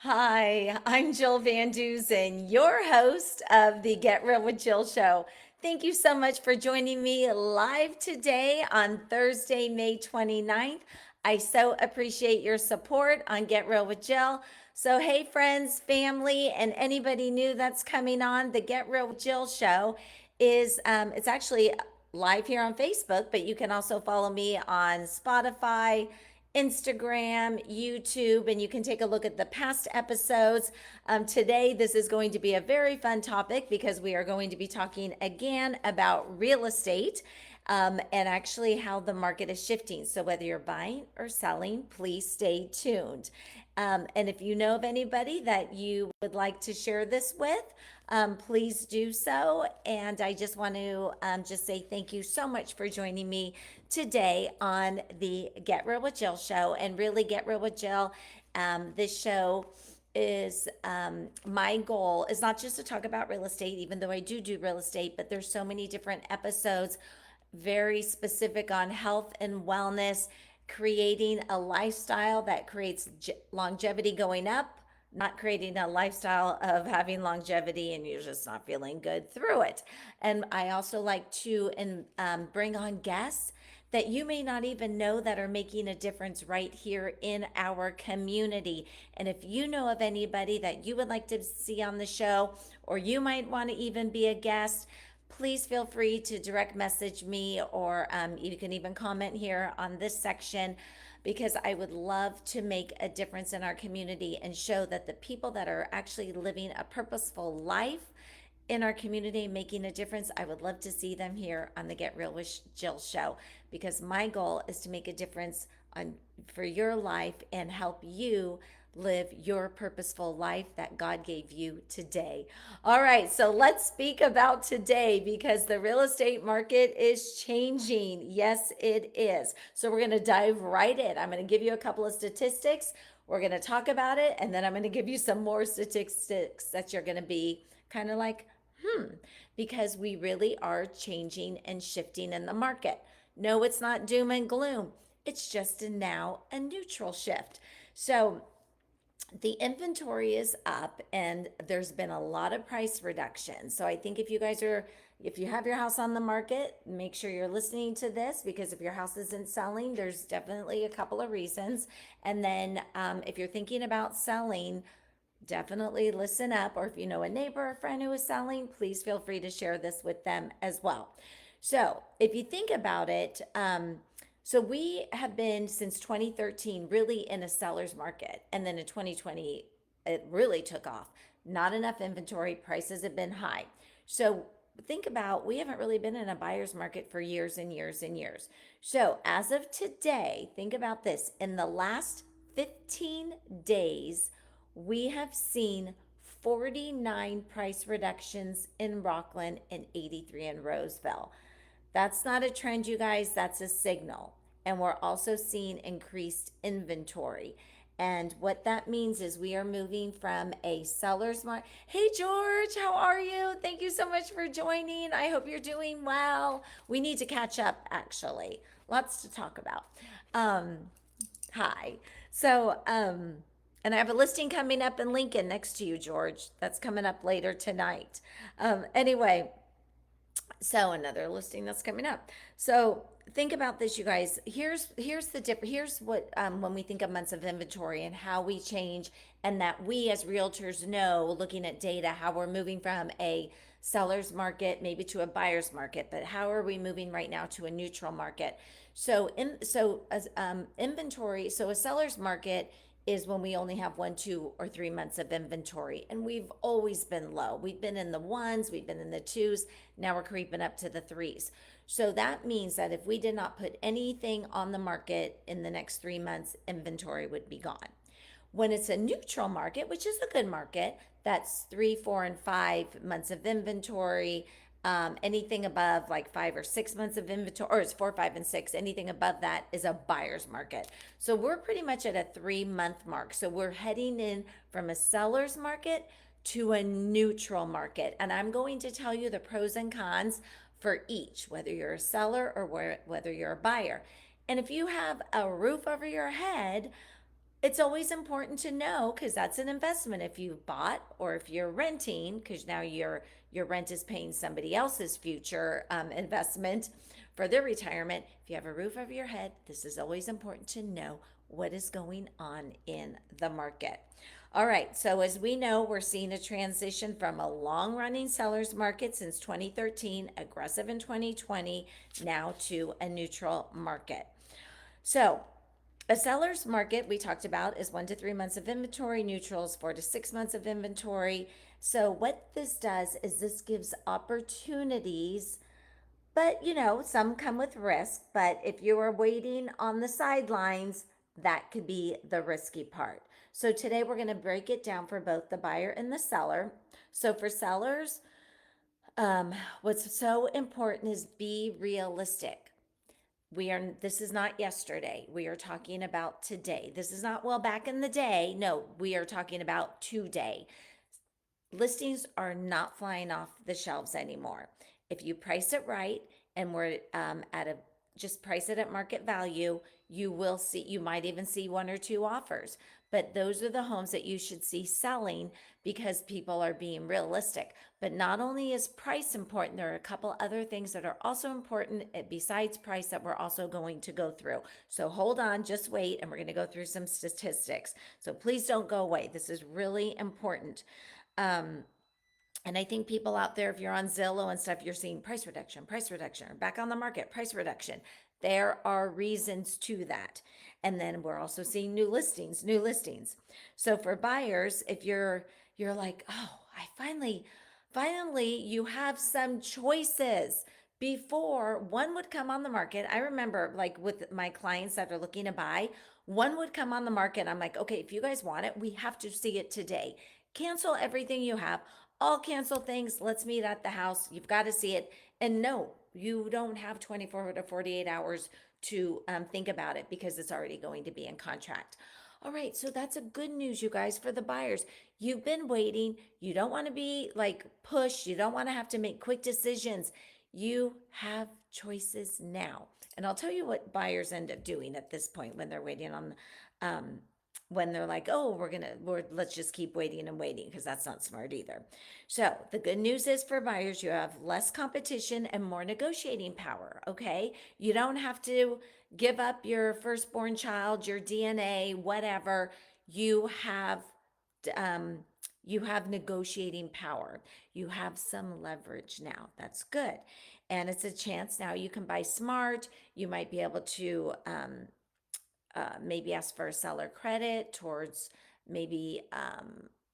Hi, I'm Jill Van Dusen, your host of the Get Real with Jill show. Thank you so much for joining me live today on Thursday, May 29th. I so appreciate your support on Get Real with Jill. So, hey, friends, family, and anybody new that's coming on, the Get Real with Jill show it's actually live here on Facebook, but you can also follow me on Spotify, Instagram, YouTube, and you can take a look at the past episodes. Today, this is going to be a very fun topic because we are going to be talking again about real estate. And actually, how the market is shifting. So, whether you're buying or selling, please stay tuned. And if you know of anybody that you would like to share this with, please do so. And I just want to just say thank you so much for joining me today on the Get Real with Jill show. And really, Get Real with Jill, this show is my goal is not just to talk about real estate, even though I do real estate, but there's so many different episodes very specific on health and wellness, creating a lifestyle that creates longevity going up, not creating a lifestyle of having longevity and you're just not feeling good through it. And I also like to bring on guests that you may not even know that are making a difference right here in our community. And if you know of anybody that you would like to see on the show, or you might want to even be a guest, please feel free to direct message me, or you can even comment here on this section, because I would love to make a difference in our community and show that the people that are actually living a purposeful life in our community making a difference, I would love to see them here on the Get Real with Jill show, because my goal is to make a difference on for your life and help you live your purposeful life that God gave you today. All right, so let's speak about today, because the real estate market is changing. Yes, it is. So we're going to dive right in. I'm going to give you a couple of statistics. We're going to talk about it, and then I'm going to give you some more statistics that you're going to be kind of like, because we really are changing and shifting in the market. No, it's not doom and gloom. It's just now a neutral shift. So the inventory is up and there's been a lot of price reduction. So I think if you have your house on the market, make sure you're listening to this, because if your house isn't selling, there's definitely a couple of reasons. And then if you're thinking about selling, definitely listen up. Or if you know a neighbor or friend who is selling, please feel free to share this with them as well. So if you think about it, so we have been since 2013 really in a seller's market. And then in 2020, it really took off. Not enough inventory, prices have been high. So think about, we haven't really been in a buyer's market for years and years and years. So as of today, think about this. In the last 15 days, we have seen 49 price reductions in Rockland and 83 in Roseville. That's not a trend, you guys, that's a signal. And we're also seeing increased inventory. And what that means is we are moving from a seller's market. Hey, George, how are you? Thank you so much for joining. I hope you're doing well. We need to catch up, actually. Lots to talk about. Um, Hi. So, and I have a listing coming up in Lincoln next to you, George. That's coming up later tonight. Anyway, so another listing that's coming up. So think about this, you guys. Here's the difference. Here's what when we think of months of inventory and how we change, and that we as realtors know, looking at data, how we're moving from a seller's market maybe to a buyer's market, but how are we moving right now to a neutral market? Inventory. So a seller's market is when we only have 1, 2, or 3 months of inventory. And we've always been low. We've been in the ones, we've been in the twos, now we're creeping up to the threes. So that means that if we did not put anything on the market in the next 3 months, inventory would be gone. When it's a neutral market, which is a good market, that's 3, 4, and 5 months of inventory. Anything above like 5 or 6 months of inventory, or it's 4, 5, and 6, anything above that is a buyer's market. So we're pretty much at a 3 month mark. So we're heading in from a seller's market to a neutral market. And I'm going to tell you the pros and cons for each, whether you're a seller or whether you're a buyer. And if you have a roof over your head, It's always important to know because that's an investment if you've bought or if you're renting because now your rent is paying somebody else's future investment for their retirement. If you have a roof over your head, this is always important to know what is going on in the market. All right, so as we know, we're seeing a transition from a long running seller's market since 2013, aggressive in 2020, now to a neutral market. So, a seller's market we talked about is 1 to 3 months of inventory, neutrals 4 to 6 months of inventory. So, what this does is this gives opportunities, but some come with risk. But if you are waiting on the sidelines, that could be the risky part. So, today we're going to break it down for both the buyer and the seller. So, for sellers, what's so important is be realistic. This is not yesterday. We are talking about today. This is not, well, back in the day. No, we are talking about today. Listings are not flying off the shelves anymore. If you price it right and we're at a just price it at market value, you will see, you might even see one or two offers. But those are the homes that you should see selling because people are being realistic. But not only is price important, there are a couple other things that are also important besides price that we're also going to go through. So hold on, just wait, and we're going to go through some statistics. So please don't go away. This is really important. Um, and I think people out there, if you're on Zillow and stuff, you're seeing price reduction, back on the market, price reduction. There are reasons to that. And then we're also seeing new listings, new listings. So for buyers, if you're like, oh, I finally you have some choices. Before one would come on the market, I remember like with my clients that are looking to buy, one would come on the market. I'm like, okay, if you guys want it, we have to see it today. Cancel everything you have. I'll cancel things. Let's meet at the house. You've got to see it. And no, you don't have 24 to 48 hours to think about it because it's already going to be in contract. All right, so that's a good news, you guys, for the buyers. You've been waiting. You don't want to be like pushed. You don't want to have to make quick decisions. You have choices now. And I'll tell you what buyers end up doing at this point when they're waiting on um, when they're like, oh, let's just keep waiting and waiting because that's not smart either. So the good news is for buyers, you have less competition and more negotiating power. Okay. You don't have to give up your firstborn child, your DNA, whatever. You have, um, you have negotiating power. You have some leverage now. That's good. And it's a chance now you can buy smart. You might be able to, maybe ask for a seller credit towards maybe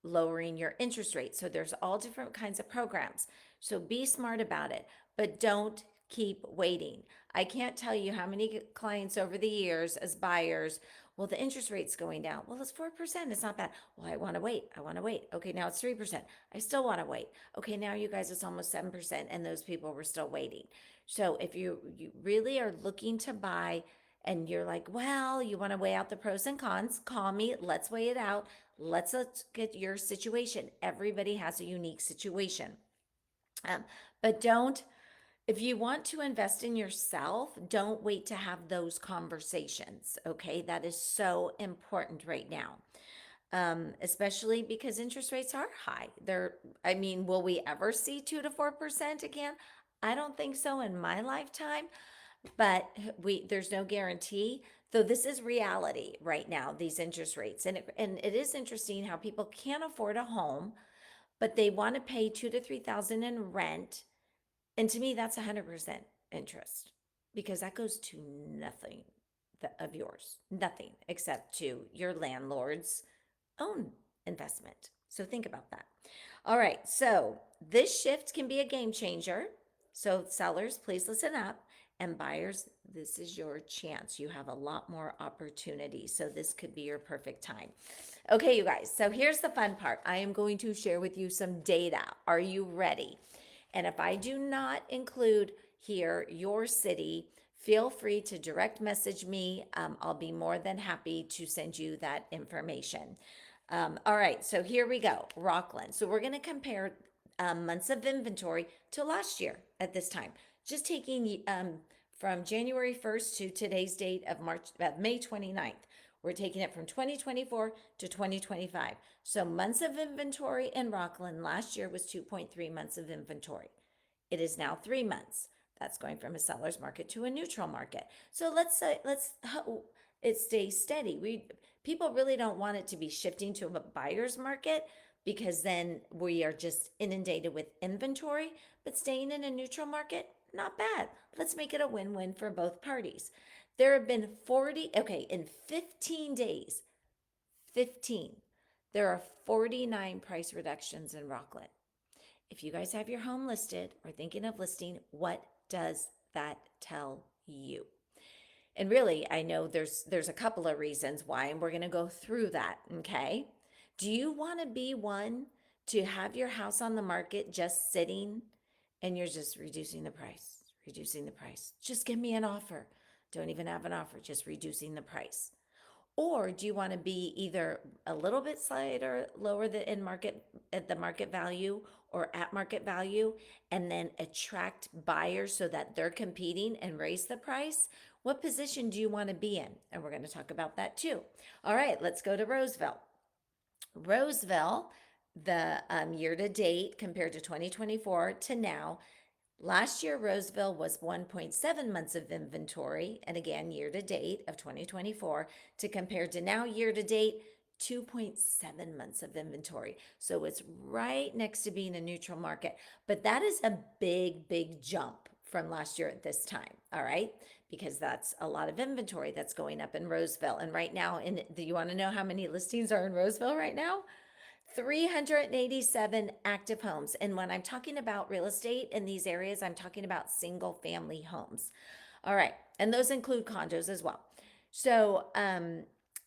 lowering your interest rate. So there's all different kinds of programs. So be smart about it, but don't keep waiting. I can't tell you how many clients over the years as buyers, well, the interest rate's going down. Well, it's 4%. It's not bad. Well, I want to wait. I want to wait. Okay, now it's 3%. I still want to wait. Okay, now you guys, it's almost 7%, and those people were still waiting. So if you really are looking to buy, and you're like, well, you want to weigh out the pros and cons, call me. Let's weigh it out. Let's get your situation. Everybody has a unique situation. Um, but don't, if you want to invest in yourself, don't wait to have those conversations. Okay. That is so important right now. Especially because interest rates are high. I mean, will we ever see 2 to 4% again? I don't think so in my lifetime, but there's no guarantee. Though this is reality right now, these interest rates, and it is interesting how people can't afford a home, but they want to pay 2 to 3 thousand in rent, and to me that's 100% interest because that goes to nothing of yours, nothing except to your landlord's own investment. So think about that. All right, so this shift can be a game changer. So, sellers, please listen up. And buyers, this is your chance. You have a lot more opportunity. So, this could be your perfect time. Okay, you guys. So, here's the fun part. I am going to share with you some data. Are you ready? And if I do not include here your city, feel free to direct message me. I'll be more than happy to send you that information. All right, so here we go, Rockland. So we're going to compare months of inventory to last year at this time. Just taking from January 1st to today's date of May 29th. We're taking it from 2024 to 2025. So months of inventory in Rockland last year was 2.3 months of inventory. It is now 3 months. That's going from a seller's market to a neutral market. So let's say it stays steady. People really don't want it to be shifting to a buyer's market because then we are just inundated with inventory, but staying in a neutral market, not bad. Let's make it a win-win for both parties. There have been 40, okay, in 15 days, 15, there are 49 price reductions in Rockland. If you guys have your home listed or thinking of listing, what does that tell you? And really, I know there's a couple of reasons why, and we're going to go through that, okay? Do you want to be one to have your house on the market just sitting and you're just reducing the price, reducing the price? Just give me an offer. Don't even have an offer, just reducing the price. Or do you want to be either a little bit slighter, lower the in market at the market value or at market value, and then attract buyers so that they're competing and raise the price? What position do you want to be in? And we're going to talk about that too. All right, let's go to Roseville. Roseville, the year to date compared to 2024 to now, last year, Roseville was 1.7 months of inventory, and again, year to date of 2024, to compare to now, year to date, 2.7 months of inventory. So it's right next to being a neutral market. But that is a big, big jump from last year at this time, all right? Because that's a lot of inventory that's going up in Roseville. And right now, do you want to know how many listings are in Roseville right now? 387 active homes. And when I'm talking about real estate in these areas, I'm talking about single family homes. All right. And those include condos as well. So,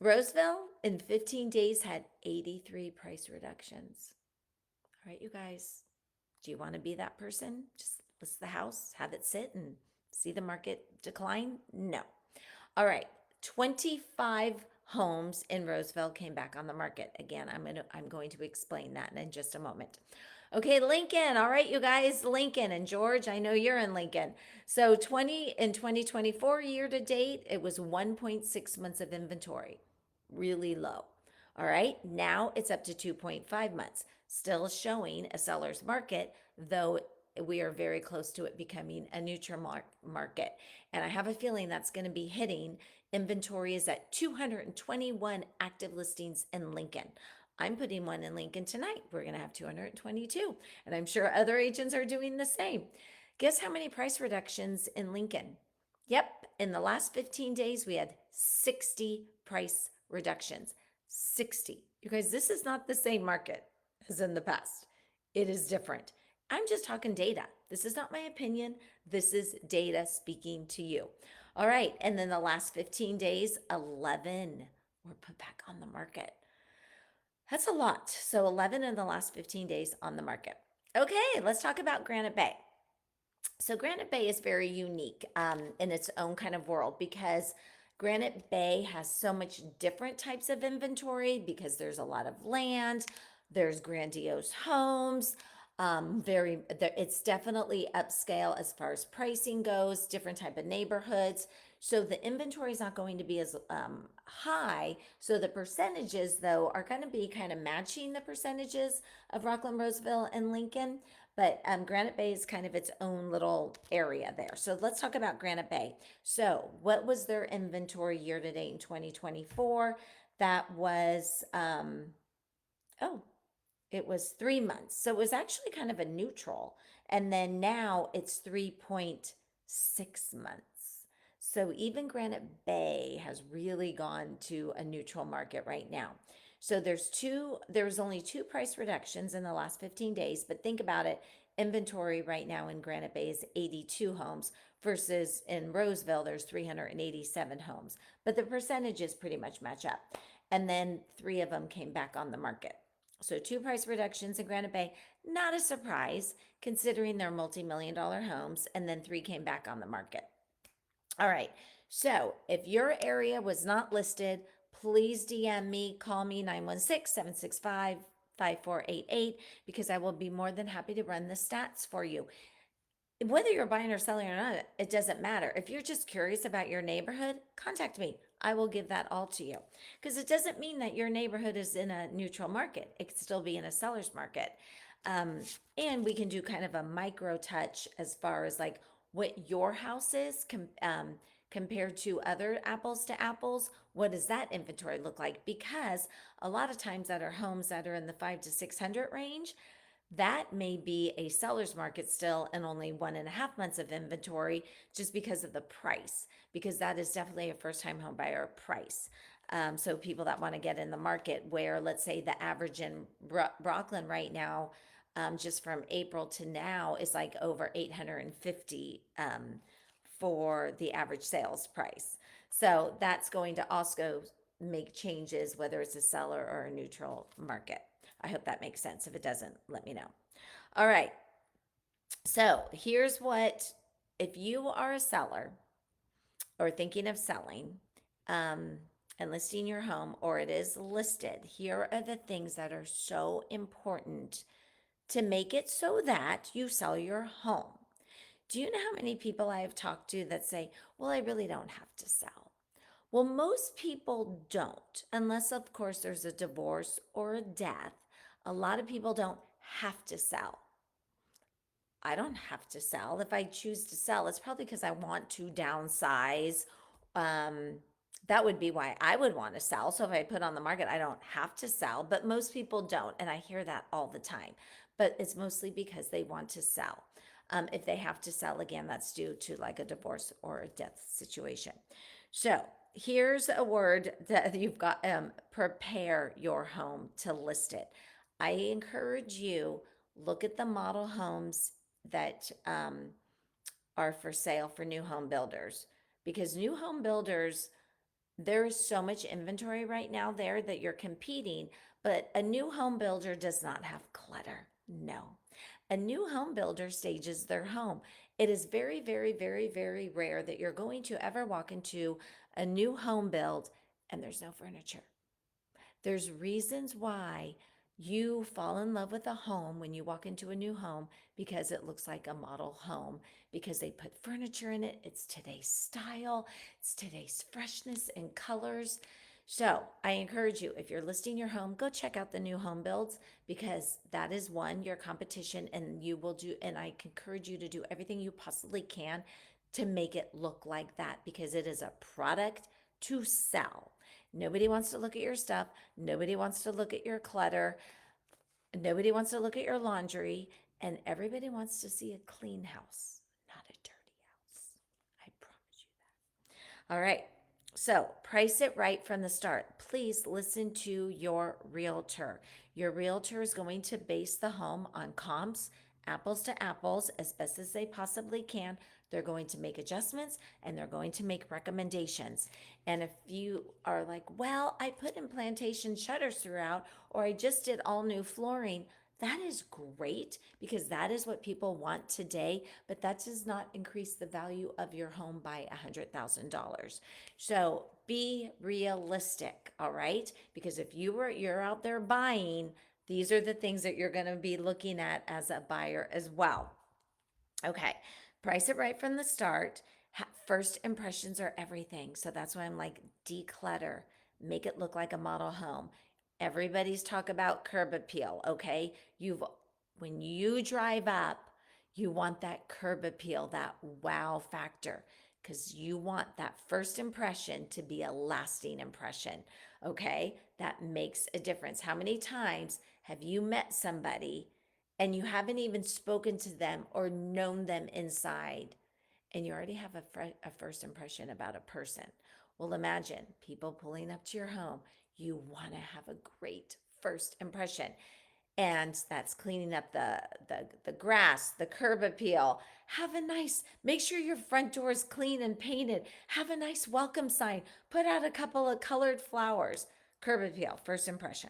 Roseville in 15 days had 83 price reductions. All right, you guys, do you want to be that person? Just list the house, have it sit and see the market decline? No. All right, 25 homes in Roseville came back on the market. Again, I'm going to explain that in just a moment. Okay, Lincoln. All right, you guys, Lincoln and George, I know you're in Lincoln. So 2024 year to date, it was 1.6 months of inventory. Really low. All right, now it's up to 2.5 months. Still showing a seller's market, though we are very close to it becoming a neutral market. And I have a feeling that's going to be hitting. Inventory is at 221 active listings in Lincoln. I'm putting one in Lincoln tonight. We're going to have 222. And I'm sure other agents are doing the same. Guess how many price reductions in Lincoln? Yep, in the last 15 days, we had 60 price reductions. 60. You guys, this is not the same market as in the past. It is different. I'm just talking data. This is not my opinion. This is data speaking to you. All right. And then the last 15 days, 11 were put back on the market. That's a lot. So 11 in the last 15 days on the market. Okay, let's talk about Granite Bay. So Granite Bay is very unique in its own kind of world because Granite Bay has so much different types of inventory because there's a lot of land, there's grandiose homes, it's definitely upscale as far as pricing goes, different type of neighborhoods. So the inventory is not going to be as high. So the percentages though are going to be kind of matching the percentages of Rockland, Roseville, and Lincoln. But Granite Bay is kind of its own little area there. So let's talk about Granite Bay. So what was their inventory year to date in 2024? That was, oh, it was 3 months. So it was actually kind of a neutral. And then now it's 3.6 months. So even Granite Bay has really gone to a neutral market right now. So there's only two price reductions in the last 15 days, but think about it. Inventory right now in Granite Bay is 82 homes versus in Roseville, there's 387 homes, but the percentages pretty much match up. And then 3 of them came back on the market. So 2 price reductions in Granite Bay, not a surprise considering they're multi-million-dollar homes, and then 3 came back on the market. All right, so if your area was not listed, please DM me, call me 916-765-5488 because I will be more than happy to run the stats for you. Whether you're buying or selling or not, it doesn't matter. If you're just curious about your neighborhood, contact me. I will give that all to you. Because it doesn't mean that your neighborhood is in a neutral market, it could still be in a seller's market. Um, and we can do kind of a micro touch as far as like what your house is compared to other apples to apples. What does that inventory look like? Because a lot of times that are homes that are in the 5 to 600 range, that may be a seller's market still and only 1.5 months of inventory just because of the price, because that is definitely a first time home buyer price. So people that want to get in the market where, let's say, the average in Rockland right now, just from April to now, is like over 850 for the average sales price. So that's going to also make changes whether it's a seller or a neutral market. I hope that makes sense. If it doesn't, let me know. All right. So here's what, if you are a seller or thinking of selling and listing your home, or it is listed, here are the things that are so important to make it so that you sell your home. Do you know how many people I have talked to that say, well, I really don't have to sell? Well, most people don't, unless, of course, there's a divorce or a death. A lot of people don't have to sell. I don't have to sell. If I choose to sell, it's probably because I want to downsize. Um, that would be why I would want to sell. So if I put on the market, I don't have to sell, but most people don't. And I hear that all the time. But it's mostly because they want to sell. If they have to sell again, that's due to like a divorce or a death situation. So here's a word that you've got, prepare your home to list it. I encourage you, look at the model homes that are for sale for new home builders, because new home builders, there is so much inventory right now there that you're competing, but a new home builder does not have clutter. No. A new home builder stages their home. It is very, very, very, very rare that you're going to ever walk into a new home build and there's no furniture. There's reasons why you fall in love with a home when you walk into a new home, because it looks like a model home, because they put furniture in it. It's today's style, it's today's freshness and colors. So I encourage you, if you're listing your home, go check out the new home builds, because that is one, your competition, and you will do, and I encourage you to do everything you possibly can to make it look like that, because it is a product to sell. Nobody wants to look at your stuff. Nobody wants to look at your clutter. Nobody wants to look at your laundry. And everybody wants to see a clean house, not a dirty house. I promise you. All right. So price it right from the start. Please listen to your realtor. Your realtor is going to base the home on comps, apples to apples, as best as they possibly can. They're going to make adjustments and they're going to make recommendations. And if you are like, well, I put in plantation shutters throughout, or I just did all new flooring, that is great, because that is what people want today, but that does not increase the value of your home by $100,000. So be realistic, all right? Because if you're out there buying, these are the things that you're going to be looking at as a buyer as well. Okay, price it right from the start. First impressions are everything. So that's why I'm like, declutter, make it look like a model home. Everybody's talk about curb appeal, okay? When you drive up, you want that curb appeal, that wow factor, because you want that first impression to be a lasting impression, okay? That makes a difference. How many times have you met somebody and you haven't even spoken to them or known them inside, and you already have a first impression about a person? Well, imagine people pulling up to your home. You want to have a great first impression. And that's cleaning up the grass, the curb appeal. Make sure your front door is clean and painted. Have a nice welcome sign. Put out a couple of colored flowers. Curb appeal, first impression.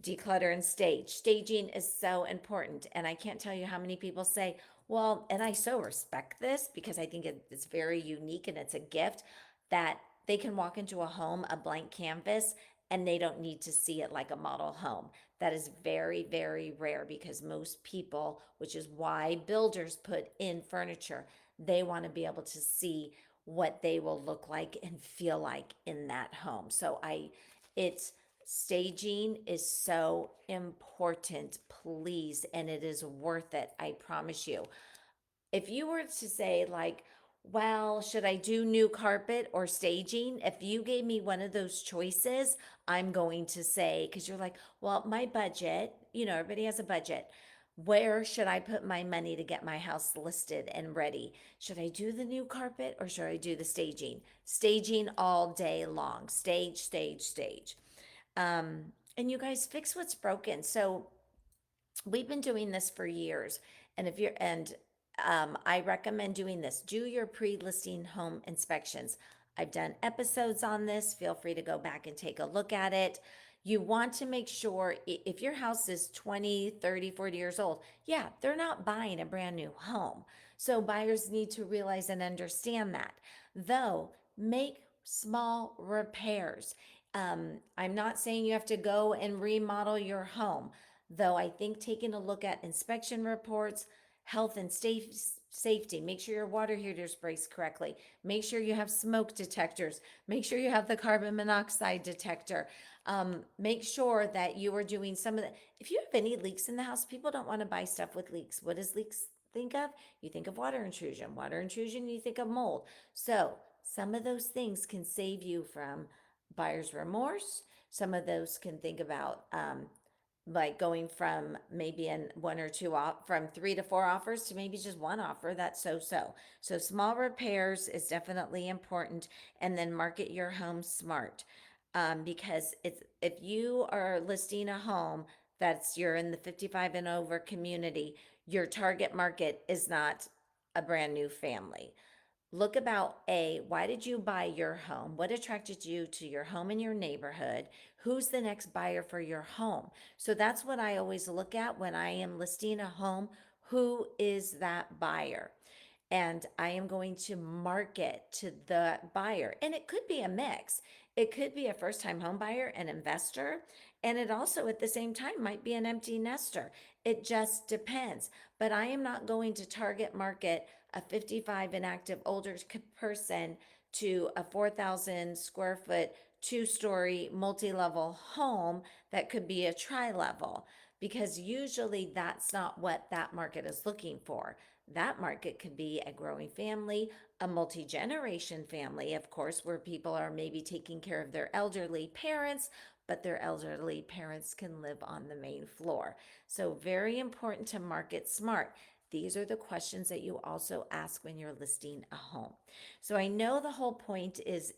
Declutter and stage. Staging is so important. And I can't tell you how many people say, well, and I so respect this because I think it's very unique and it's a gift, that they can walk into a home, a blank canvas, and they don't need to see it like a model home. That is very, very rare, because most people, which is why builders put in furniture, they want to be able to see what they will look like and feel like in that home. So it's staging is so important, please, and it is worth it. I promise you. If you were to say, like, well, should I do new carpet or staging? If you gave me one of those choices, I'm going to say, because you're like, well, my budget, everybody has a budget. Where should I put my money to get my house listed and ready? Should I do the new carpet or should I do the staging? Staging all day long. Stage, stage, stage. And you guys fix what's broken. So we've been doing this for years. And if you're, and I recommend doing this. Do your pre-listing home inspections. I've done episodes on this. Feel free to go back and take a look at it. You want to make sure if your house is 20, 30, 40 years old, yeah, they're not buying a brand new home. So buyers need to realize and understand that. Though, make small repairs. I'm not saying you have to go and remodel your home, though I think taking a look at inspection reports, health and safety, make sure your water heater's braced correctly, make sure you have smoke detectors, make sure you have the carbon monoxide detector, make sure that you are doing some of the, if you have any leaks in the house, people don't want to buy stuff with leaks. What does leaks think of? You think of water intrusion, you think of mold. So some of those things can save you from buyer's remorse. Some of those can think about like going from maybe in one or two off from 3 to 4 offers to maybe just one offer. That's so small repairs is definitely important. And then market your home smart, because it's, if you are listing a home that's, you're in the 55 and over community, your target market is not a brand new family. Look about why did you buy your home? What attracted you to your home in your neighborhood? Who's the next buyer for your home? So that's what I always look at when I am listing a home. Who is that buyer? And I am going to market to the buyer. And it could be a mix. It could be a first time home buyer, an investor, and it also at the same time might be an empty nester. It just depends. But I am not going to target market a 55 and active older person to a 4,000 square foot, 2-story, multi level home that could be a tri level, because usually that's not what that market is looking for. That market could be a growing family, a multi generation family, of course, where people are maybe taking care of their elderly parents, but their elderly parents can live on the main floor. So, very important to market smart. These are the questions that you also ask when you're listing a home. So I know the whole point is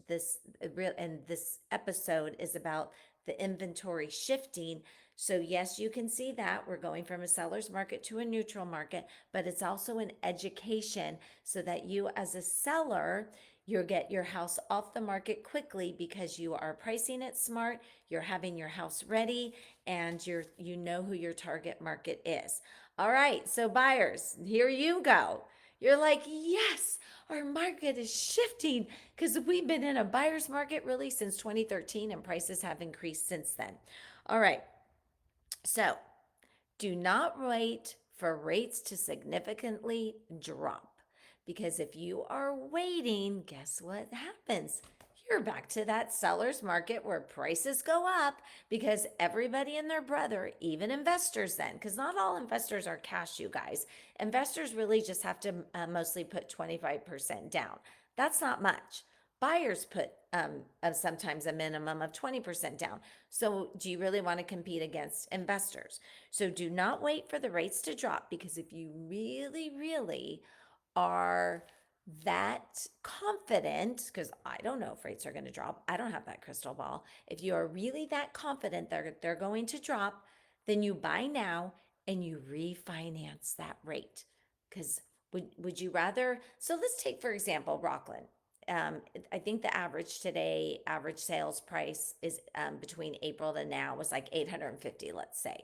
this real, and this episode is about the inventory shifting. So yes, you can see that we're going from a seller's market to a neutral market, but it's also an education so that you as a seller, you get your house off the market quickly because you are pricing it smart, you're having your house ready, and you know who your target market is. All right, so buyers, here you go. You're like, yes, our market is shifting because we've been in a buyer's market really since 2013 and prices have increased since then. All right, so do not wait for rates to significantly drop, because if you are waiting, guess what happens? You're back to that seller's market where prices go up because everybody and their brother, even investors, then, because not all investors are cash, you guys. Investors really just have to mostly put 25% down. That's not much. Buyers put sometimes a minimum of 20% down. So, do you really want to compete against investors? So, do not wait for the rates to drop, because if you really, really are that confident, because I don't know if rates are going to drop, I don't have that crystal ball. If you are really that confident they're going to drop, then you buy now and you refinance that rate. Because would you rather? So let's take, for example, Rockland. I think the average today, average sales price is between April to now was like 850, let's say.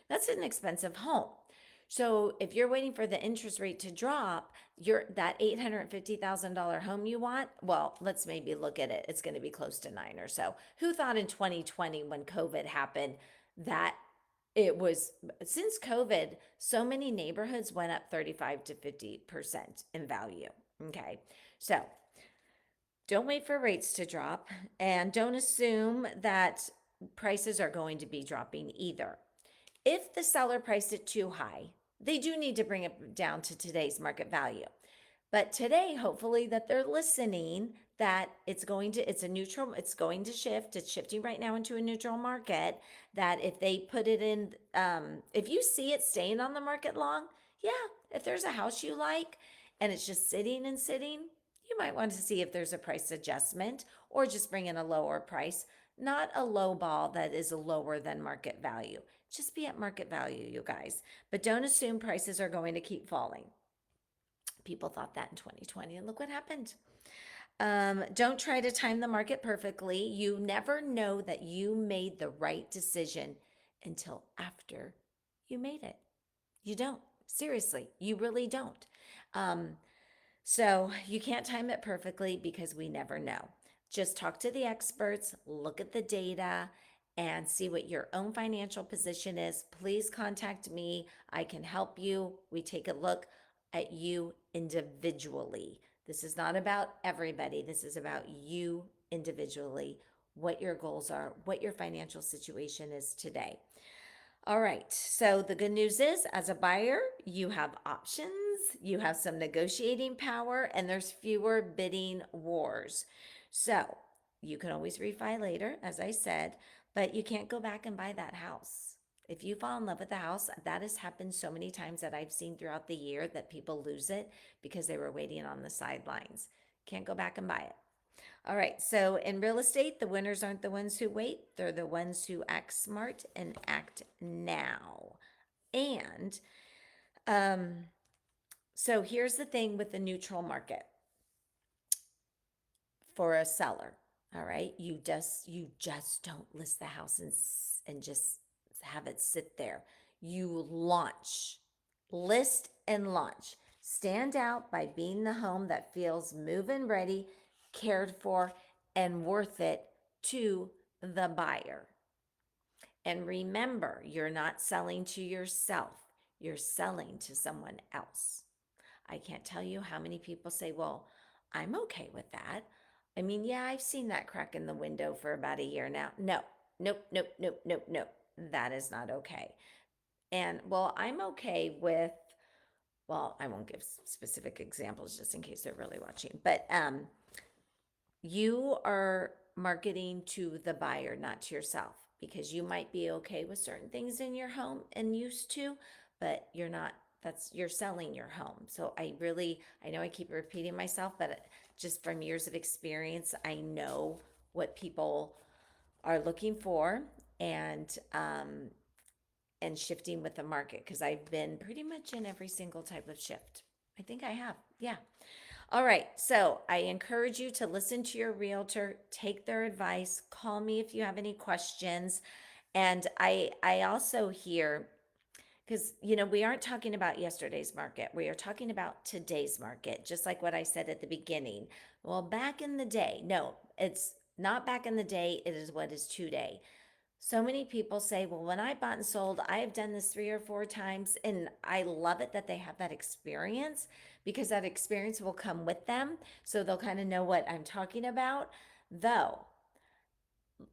That's an expensive home. So if you're waiting for the interest rate to drop, you're that $850,000 home you want, well, let's maybe look at it. It's going to be close to 9 or so. Who thought in 2020 when COVID happened that it was, since COVID, so many neighborhoods went up 35 to 50% in value. Okay. So Don't wait for rates to drop, and don't assume that prices are going to be dropping either. If the seller priced it too high, they do need to bring it down to today's market value. But today, hopefully, that they're listening, that it's a neutral, it's going to shift. It's shifting right now into a neutral market. That if they put it in, if you see it staying on the market long, yeah, if there's a house you like and it's just sitting and sitting, you might want to see if there's a price adjustment or just bring in a lower price, not a low ball that is lower than market value. Just be at market value, you guys. But don't assume prices are going to keep falling. People thought that in 2020, and look what happened. Don't try to time the market perfectly. You never know that you made the right decision until after you made it. You don't. Seriously, you really don't. Um, so you can't time it perfectly because we never know. Just talk to the experts, look at the data, and see what your own financial position is. Please contact me. I can help you. We take a look at you individually. This is not about everybody. This is about you individually, what your goals are, what your financial situation is today. All right. So the good news is, as a buyer, you have options, you have some negotiating power, and there's fewer bidding wars. So you can always refi later, as I said, but you can't go back and buy that house. If you fall in love with the house, that has happened so many times that I've seen throughout the year that people lose it because they were waiting on the sidelines. Can't go back and buy it. All right. So in real estate, the winners aren't the ones who wait, they're the ones who act smart and act now. And um, so here's the thing with the neutral market for a seller. All right. You just don't list the house and just have it sit there. You launch, list and launch. Stand out by being the home that feels move-in ready, cared for, and worth it to the buyer. And remember, you're not selling to yourself, you're selling to someone else. I can't tell you how many people say, well, I'm okay with that. I mean, yeah, I've seen that crack in the window for about a year now. No, nope, nope, nope, nope, nope. That is not okay. And well, I'm okay with, well, I won't give specific examples just in case they're really watching, but you are marketing to the buyer, not to yourself, because you might be okay with certain things in your home and used to, but you're not. That's you're selling your home. So I know I keep repeating myself, but just from years of experience, I know what people are looking for, and shifting with the market because I've been pretty much in every single type of shift. I think I have. Yeah. All right. So I encourage you to listen to your realtor, take their advice, call me if you have any questions. And I also hear, because we aren't talking about yesterday's market. We are talking about today's market, just like what I said at the beginning. Well, back in the day, no, it's not back in the day, it is what is today. So many people say, well, when I bought and sold, I have done this 3 or 4 times. And I love it that they have that experience because that experience will come with them. So they'll kind of know what I'm talking about. Though,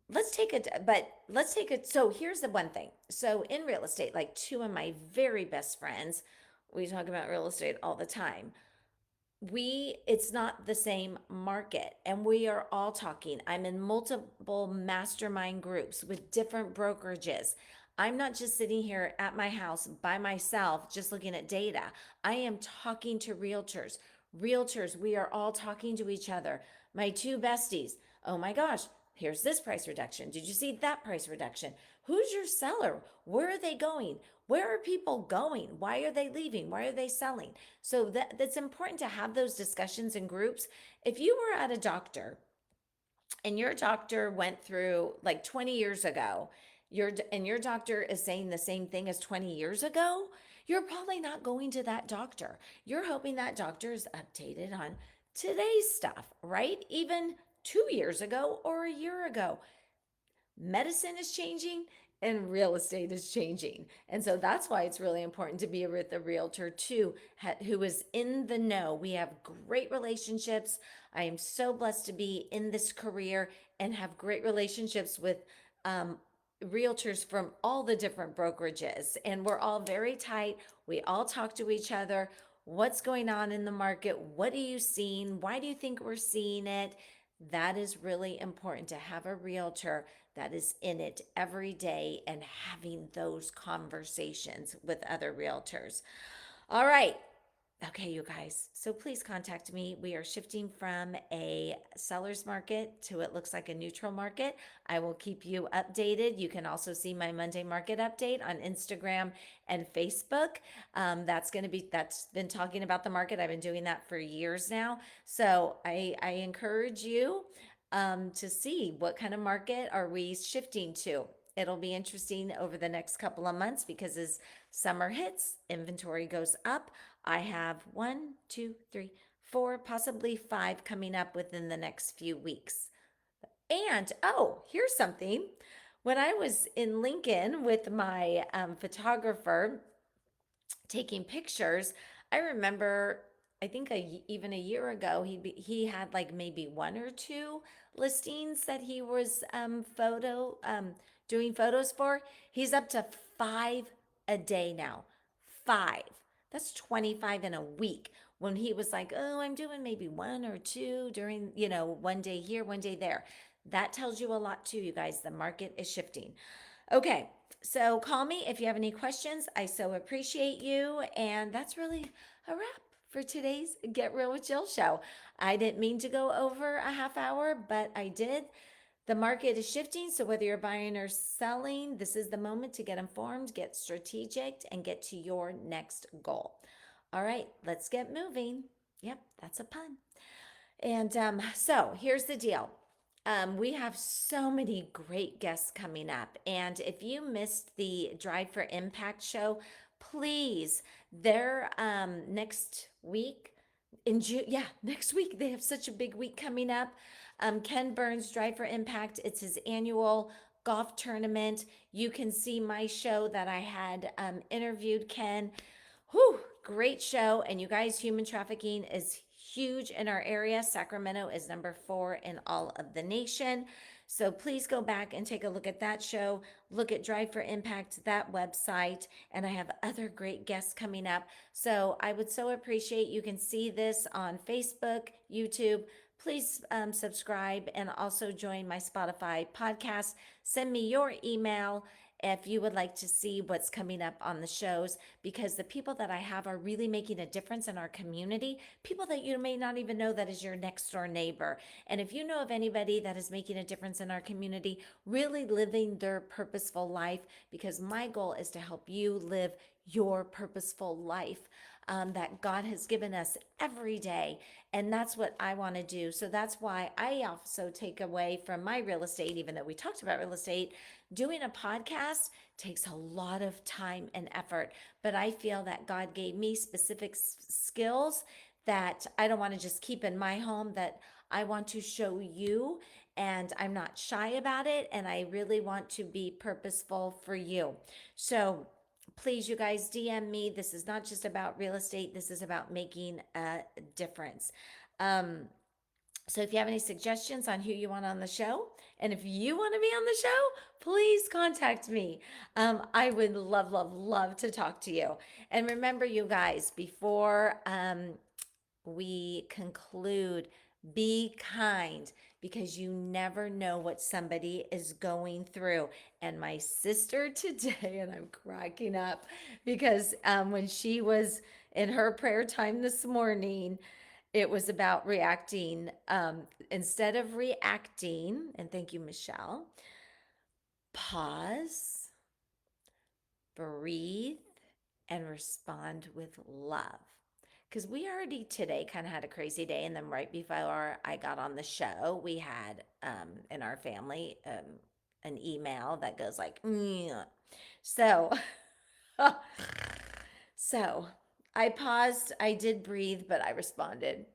let's take it. So here's the one thing. So in real estate, like two of my very best friends, we talk about real estate all the time. It's not the same market, and we are all talking. I'm in multiple mastermind groups with different brokerages. I'm not just sitting here at my house by myself just looking at data. I am talking to realtors, we are all talking to each other. My two besties, oh my gosh, here's this price reduction, did you see that price reduction? Who's your seller? Where are they going? Where are people going? Why are they leaving? Why are they selling? So that's important to have those discussions in groups. If you were at a doctor and your doctor went through like 20 years ago, your doctor is saying the same thing as 20 years ago, you're probably not going to that doctor. You're hoping that doctor is updated on today's stuff, right? Even 2 years ago or a year ago. Medicine is changing, and real estate is changing. And so that's why it's really important to be with a realtor too, who is in the know. We have great relationships. I am so blessed to be in this career and have great relationships with um, realtors from all the different brokerages. And we're all very tight. We all talk to each other. What's going on in the market? What are you seeing? Why do you think we're seeing it? That is really important to have a realtor that is in it every day and having those conversations with other realtors. All right. Okay, you guys. So please contact me. We are shifting from a seller's market to it looks like a neutral market. I will keep you updated. You can also see my Monday market update on Instagram and Facebook. That's been talking about the market. I've been doing that for years now. So I encourage you to see what kind of market are we shifting to. It'll be interesting over the next couple of months because as summer hits, inventory goes up. I have one, two, three, four, possibly five coming up within the next few weeks. And oh, here's something. When I was in Lincoln with my photographer, taking pictures. I remember, I think even a year ago, he had like maybe one or two listings that he was doing photos for. He's up to five a day now. Five. That's 25 in a week. When he was like, oh, I'm doing maybe one or two during, one day here, one day there. That tells you a lot too, you guys. The market is shifting. Okay, so call me if you have any questions. I so appreciate you. And that's really a wrap for today's Get Real with Jill show. I didn't mean to go over a half hour, but I did. The market is shifting, so whether you're buying or selling, this is the moment to get informed, get strategic, and get to your next goal. All right, let's get moving. Yep, that's a pun. And so here's the deal. We have so many great guests coming up. And if you missed the Drive for Impact show, please, they're next week in June. Yeah, next week. They have such a big week coming up. Ken Burns, Drive for Impact, it's his annual golf tournament. You can see my show that I had interviewed Ken. Whew, great show. And you guys, human trafficking is huge in our area. Sacramento is number 4 in all of the nation. So please go back and take a look at that show. Look at Drive for Impact, that website. And I have other great guests coming up. So I would so appreciate you can see this on Facebook, YouTube. Please subscribe and also join my Spotify podcast. Send me your email if you would like to see what's coming up on the shows, because the people that I have are really making a difference in our community, people that you may not even know that is your next door neighbor. And if you know of anybody that is making a difference in our community, really living their purposeful life, because my goal is to help you live your purposeful life that God has given us every day. And that's what I want to do. So that's why I also take away from my real estate, even though we talked about real estate, doing a podcast takes a lot of time and effort. But I feel that God gave me specific skills that I don't want to just keep in my home, that I want to show you. And I'm not shy about it. And I really want to be purposeful for you. So please, you guys, DM me. This is not just about real estate. This is about making a difference. So if you have any suggestions on who you want on the show, and if you want to be on the show, please contact me. I would love, love, love to talk to you. And remember, you guys, before we conclude, be kind, because you never know what somebody is going through. And my sister today, and I'm cracking up because when she was in her prayer time this morning, it was about reacting. Instead of reacting, and thank you, Michelle, pause, breathe, and respond with love. Because we already today kind of had a crazy day. And then right before I got on the show, we had in our family an email that goes like, "Nyeh." So, so I paused, I did breathe, but I responded,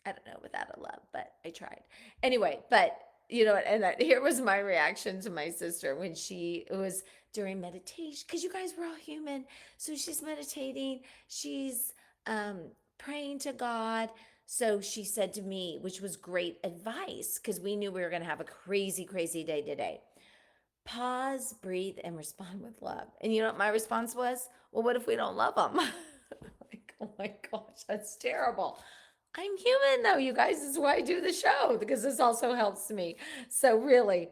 I don't know, without a love, but I tried. Anyway, but here was my reaction to my sister when she it was during meditation, because you guys, we're all human. So she's meditating, she's um praying to God. So she said to me, which was great advice, because we knew we were going to have a crazy, crazy day today: pause, breathe, and respond with love. And you know what my response was? Well, what if we don't love them? Like, oh my gosh, that's terrible. I'm human though, you guys. This is why I do the show, because this also helps me. So really,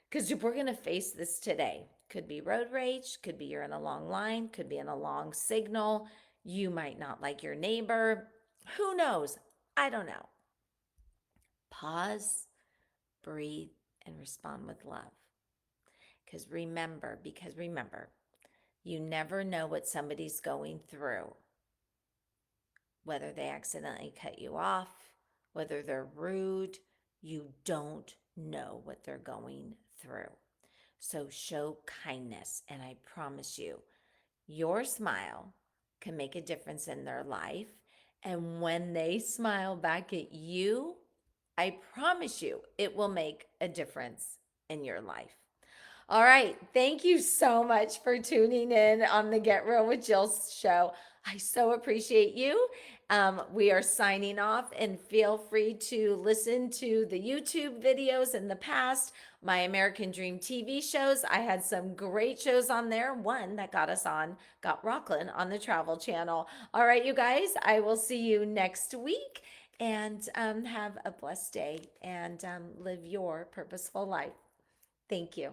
because we're gonna face this today. Could be road rage, could be you're in a long line, could be in a long signal. You might not like your neighbor. Who knows? I don't know. Pause, breathe, and respond with love. Because remember, you never know what somebody's going through, whether they accidentally cut you off, whether they're rude. You don't know what they're going through. So show kindness, and I promise you, your smile can make a difference in their life. And when they smile back at you, I promise you, it will make a difference in your life. All right. Thank you so much for tuning in on the Get Real with Jill show. I so appreciate you. We are signing off, and feel free to listen to the YouTube videos in the past, my American Dream TV shows. I had some great shows on there. One that got Rockland on the Travel Channel. All right, you guys, I will see you next week, and have a blessed day, and live your purposeful life. Thank you.